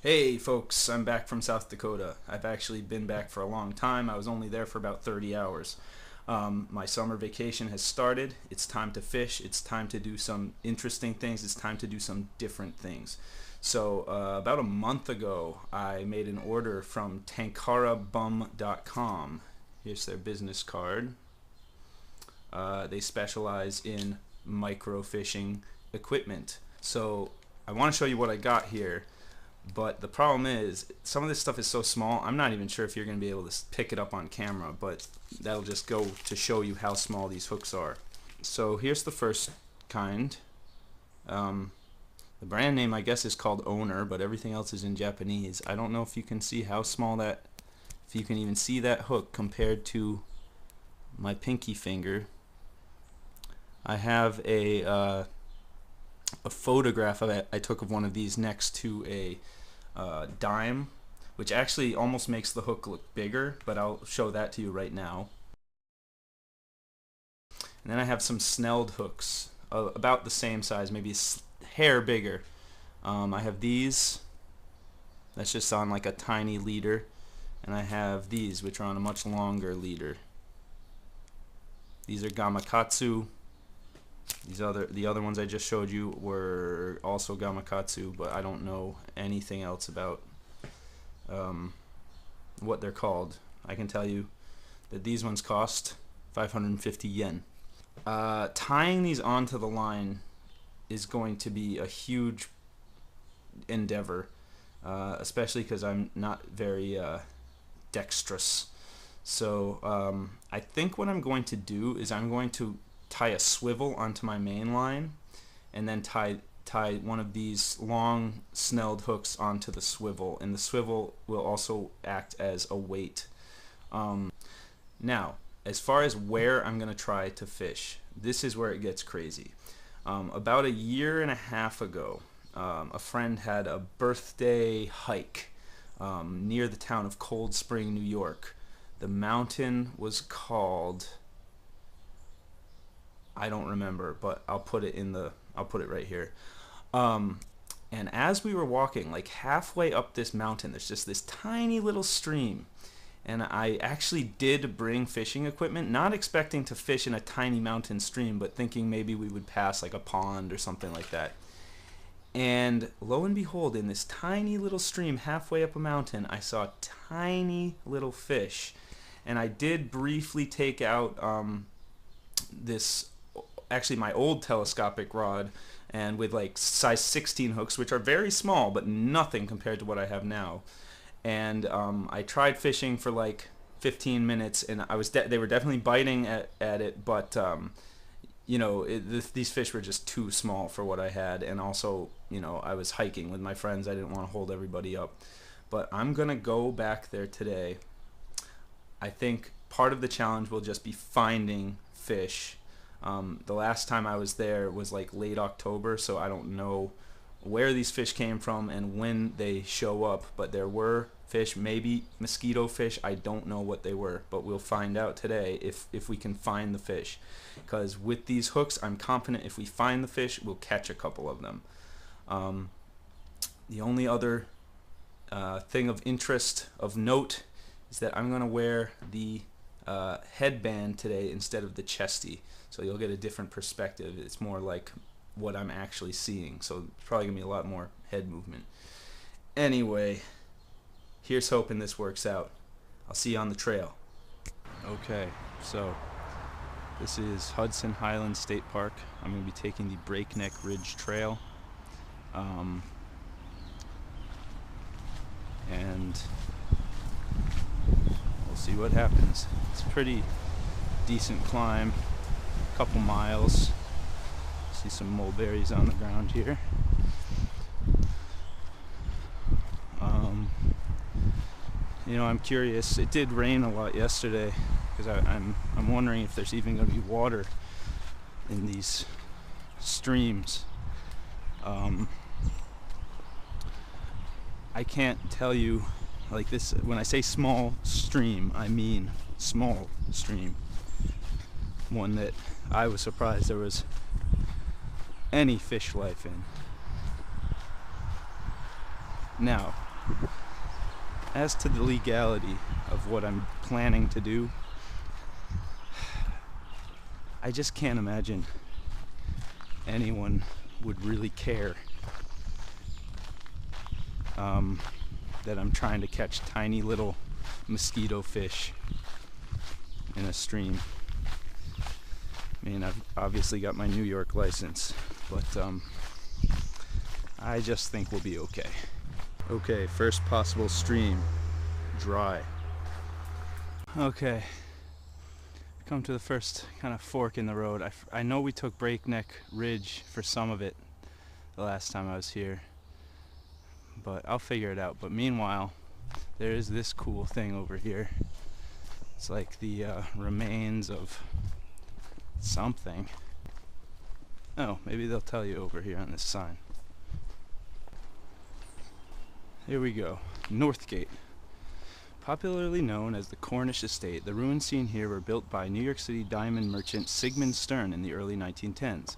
Hey folks, I'm back from South Dakota. I've actually been back for a long time. I was only there for about 30 hours. My summer vacation has started. It's time to fish. It's time to do some interesting things. It's time to do some different things. So about a month ago, I made an order from tankarabum.com. Here's their business card. They specialize in microfishing equipment. So I want to show you what I got here. But the problem is, some of this stuff is so small, I'm not even sure if you're going to be able to pick it up on camera, but that'll just go to show you how small these hooks are. So here's the first kind. The brand name, I guess, is called Owner, but everything else is in Japanese. I don't know if you can see how small that, if you can even see that hook compared to my pinky finger. I have a photograph of it I took of one of these next to a dime, which actually almost makes the hook look bigger, but I'll show that to you right now. And then I have some snelled hooks, about the same size, maybe a hair bigger. I have these, that's just on like a tiny leader, and I have these, which are on a much longer leader. These are Gamakatsu. The other ones I just showed you were also Gamakatsu, but I don't know anything else about what they're called. I can tell you that these ones cost 550 yen. Tying these onto the line is going to be a huge endeavor, especially because I'm not very dexterous. So I think what I'm going to do is I'm going to tie a swivel onto my main line and then tie one of these long snelled hooks onto the swivel, and the swivel will also act as a weight. Now, as far as where I'm going to try to fish, this is where it gets crazy. About a year and a half ago, a friend had a birthday hike near the town of Cold Spring, New York. The mountain was called, I don't remember, but I'll put it right here. And as we were walking, like halfway up this mountain, there's just this tiny little stream. And I actually did bring fishing equipment, not expecting to fish in a tiny mountain stream, but thinking maybe we would pass like a pond or something like that. And lo and behold, in this tiny little stream halfway up a mountain, I saw tiny little fish. And I did briefly take out actually my old telescopic rod, and with like size 16 hooks, which are very small but nothing compared to what I have now. And I tried fishing for like 15 minutes, and they were definitely biting at it, but you know, these fish were just too small for what I had. And also, you know, I was hiking with my friends, I didn't want to hold everybody up. But I'm gonna go back there today. I think part of the challenge will just be finding fish. The last time I was there was like late October, so I don't know where these fish came from and when they show up, but there were fish, maybe mosquito fish. I don't know what they were, but we'll find out today if we can find the fish, because with these hooks I'm confident if we find the fish we'll catch a couple of them. The only other thing of interest, of note, is that I'm going to wear the headband today instead of the chesty, so you'll get a different perspective. It's more like what I'm actually seeing, so it's probably gonna be a lot more head movement. Anyway, here's hoping this works out. I'll see you on the trail. Okay, so this is Hudson Highlands State Park. I'm gonna be taking the Breakneck Ridge Trail, and we'll see what happens. It's a pretty decent climb, a couple miles. See some mulberries on the ground here. You know, I'm curious. It did rain a lot yesterday, because I'm wondering if there's even going to be water in these streams. I can't tell you, like this, when I say small stream, I mean small stream. One that I was surprised there was any fish life in. Now, As to the legality of what I'm planning to do, I just can't imagine anyone would really care that I'm trying to catch tiny little mosquito fish in a stream. I mean, I've obviously got my New York license, but I just think we'll be okay. Okay, first possible stream, dry. Okay, come to the first kind of fork in the road. I know we took Breakneck Ridge for some of it the last time I was here, but I'll figure it out. But meanwhile, there is this cool thing over here. It's like the remains of something. Oh, maybe they'll tell you over here on this sign. Here we go. Northgate. Popularly known as the Cornish Estate, the ruins seen here were built by New York City diamond merchant Sigmund Stern in the early 1910s.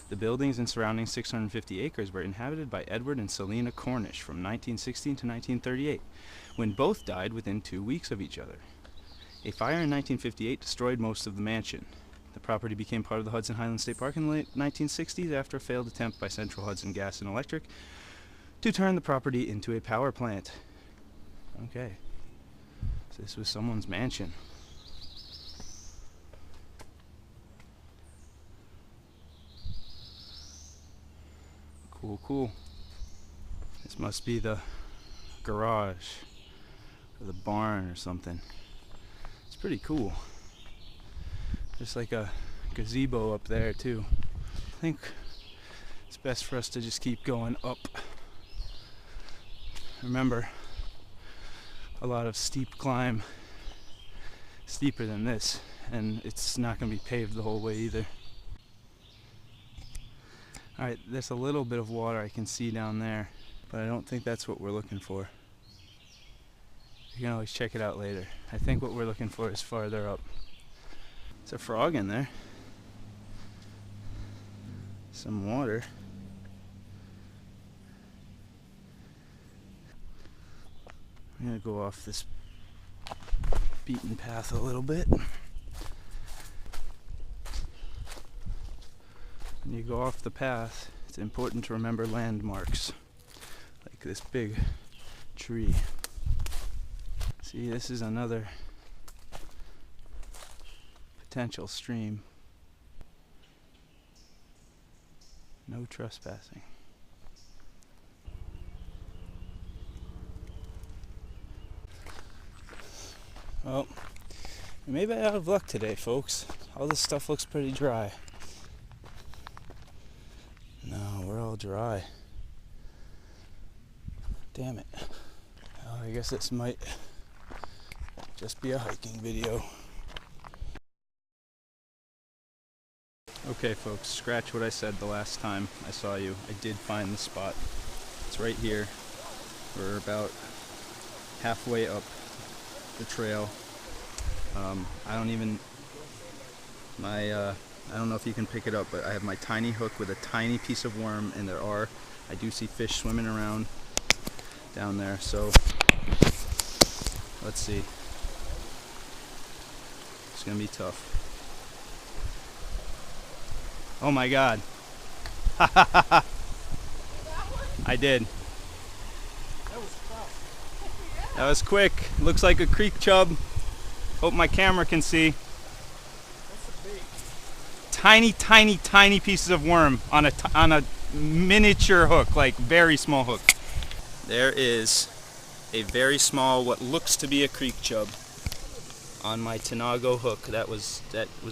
The buildings and surrounding 650 acres were inhabited by Edward and Selina Cornish from 1916 to 1938, when both died within 2 weeks of each other. A fire in 1958 destroyed most of the mansion. The property became part of the Hudson Highlands State Park in the late 1960s after a failed attempt by Central Hudson Gas and Electric to turn the property into a power plant. Okay, so this was someone's mansion. Cool, cool. This must be the garage or the barn or something. It's pretty cool. There's like a gazebo up there too. I think it's best for us to just keep going up. Remember, a lot of steep climb, steeper than this, and it's not going to be paved the whole way either. Alright, there's a little bit of water I can see down there, but I don't think that's what we're looking for. You can always check it out later. I think what we're looking for is farther up. There's a frog in there. Some water. I'm gonna go off this beaten path a little bit. When you go off the path, it's important to remember landmarks, like this big tree. See, this is another potential stream. No trespassing. Well, we may be out of luck today, folks. All this stuff looks pretty dry. No, we're all dry. Damn it. Well, I guess this might just be a hiking video. Okay, folks, scratch what I said the last time I saw you. I did find the spot. It's right here. We're about halfway up the trail. I don't know if you can pick it up, but I have my tiny hook with a tiny piece of worm, and I do see fish swimming around down there, so let's see. It's gonna be tough. Oh my god. I did. That was tough. That was quick. Looks like a creek chub. Hope my camera can see. That's a bait. Tiny, tiny, tiny pieces of worm on a miniature hook, like very small hook. There is a very small, what looks to be a creek chub on my Tinago hook. That was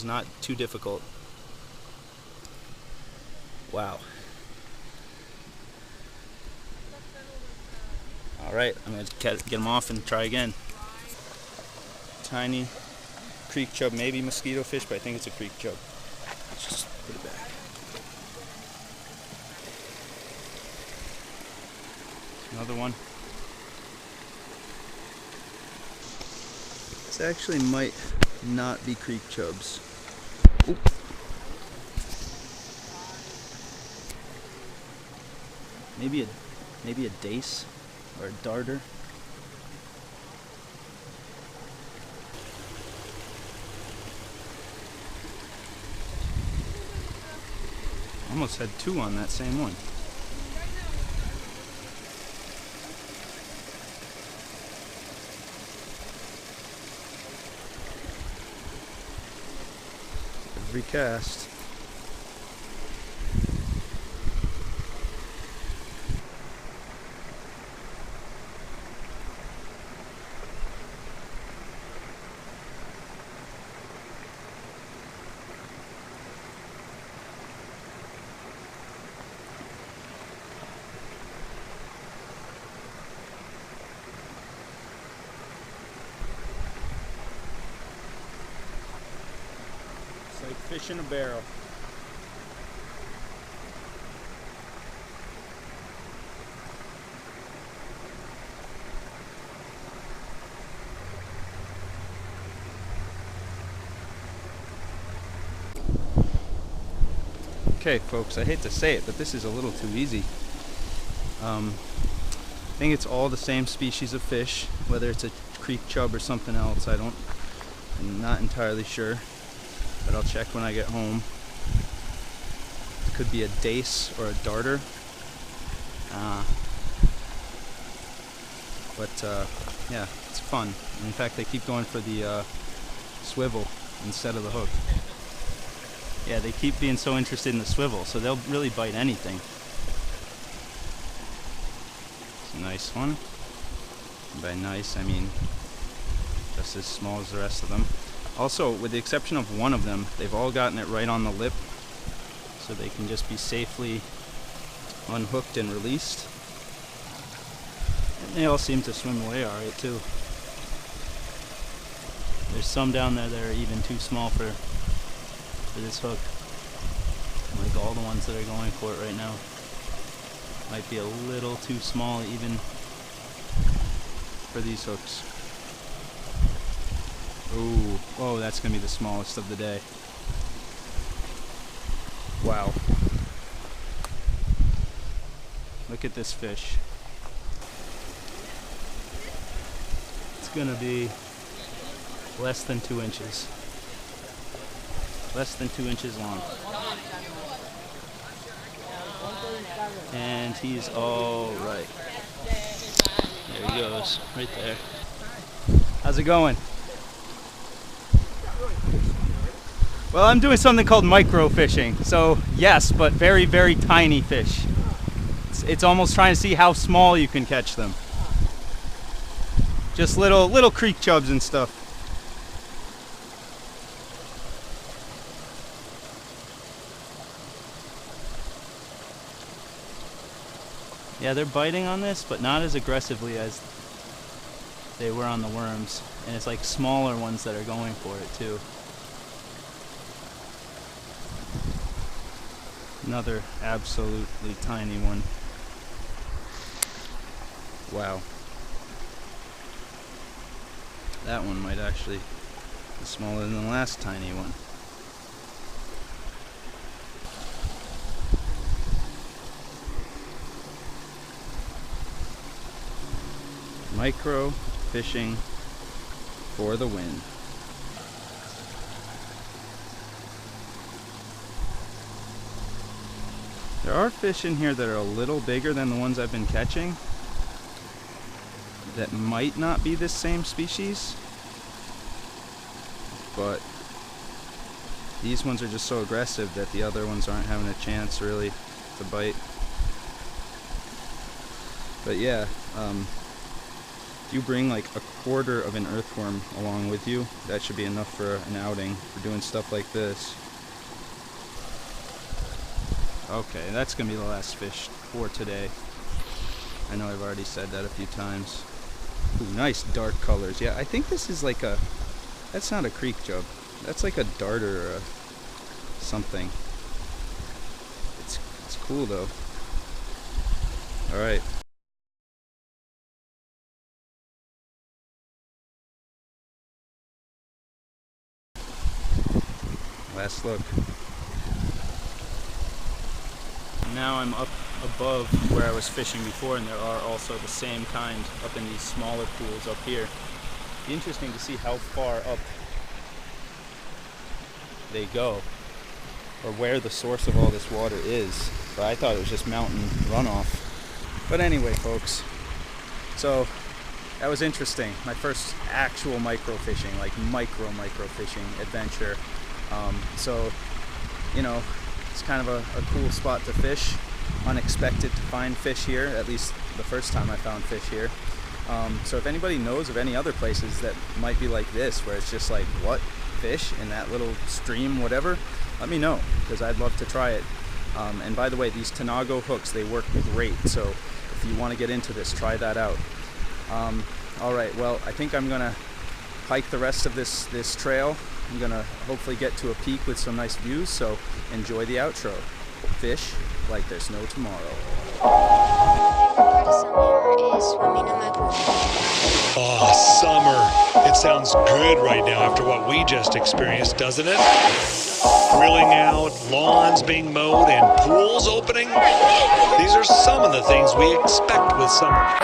not too difficult. Wow. All right, I'm gonna get them off and try again. Tiny creek chub, maybe mosquito fish, but I think it's a creek chub. Let's just put it back. Another one. This actually might not be creek chubs. Oop. Maybe a dace. or a darter. Almost had two on that same one. Every cast. It's like fish in a barrel. Okay, folks, I hate to say it, but this is a little too easy. I think it's all the same species of fish, whether it's a creek chub or something else. I'm not entirely sure, but I'll check when I get home. It could be a dace or a darter. Yeah, it's fun. In fact, they keep going for the swivel instead of the hook. Yeah, they keep being so interested in the swivel, so they'll really bite anything. It's a nice one. And by nice, I mean just as small as the rest of them. Also, with the exception of one of them, they've all gotten it right on the lip, so they can just be safely unhooked and released. And they all seem to swim away alright too. There's some down there that are even too small for this hook. Like all the ones that are going for it right now. Might be a little too small even for these hooks. Ooh, oh, that's gonna be the smallest of the day. Wow. Look at this fish. It's gonna be less than 2 inches. Less than 2 inches long. And he's all right. There he goes, right there. How's it going? Well, I'm doing something called microfishing. So yes, but very, very tiny fish. It's almost trying to see how small you can catch them. Just little creek chubs and stuff. Yeah, they're biting on this, but not as aggressively as they were on the worms. And it's like smaller ones that are going for it too. Another absolutely tiny one. Wow. That one might actually be smaller than the last tiny one. Micro fishing for the win. There are fish in here that are a little bigger than the ones I've been catching that might not be this same species, but these ones are just so aggressive that the other ones aren't having a chance really to bite. But yeah, if you bring like a quarter of an earthworm along with you, that should be enough for an outing for doing stuff like this. Okay, that's gonna be the last fish for today. I know I've already said that a few times. Ooh, nice dark colors. Yeah, I think this is like a, that's not a creek chub. That's like a darter or a something. It's cool though. All right. Last look. Now I'm up above where I was fishing before, and there are also the same kind up in these smaller pools up here. It'd be interesting to see how far up they go, or where the source of all this water is. But I thought it was just mountain runoff. But anyway, folks, so that was interesting. My first actual microfishing, like microfishing adventure. So, you know, it's kind of a cool spot to fish. Unexpected to find fish here, at least the first time I found fish here. So if anybody knows of any other places that might be like this, where it's just like, what? Fish in that little stream, whatever, let me know, because I'd love to try it. And by the way, these Tanago hooks, they work great. So if you want to get into this, try that out. All right, well, I think I'm gonna hike the rest of this trail. I'm gonna hopefully get to a peak with some nice views, so enjoy the outro. Fish like there's no tomorrow. Part of summer is swimming in my pool. Oh, summer. It sounds good right now after what we just experienced, doesn't it? Grilling out, lawns being mowed, and pools opening. These are some of the things we expect with summer.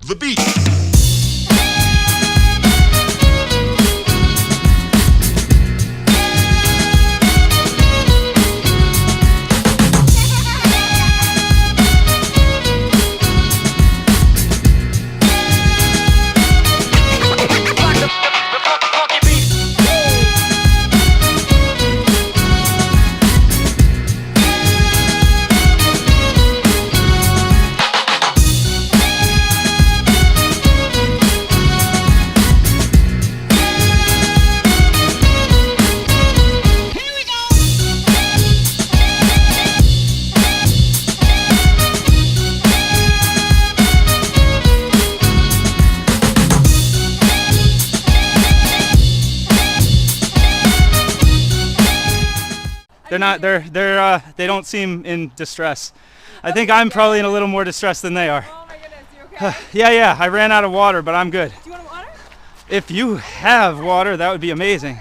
The beat. They don't seem in distress. I think I'm probably in a little more distress than they are. Oh my goodness, you okay? Yeah, I ran out of water, but I'm good. Do you want water? If you have water, that would be amazing.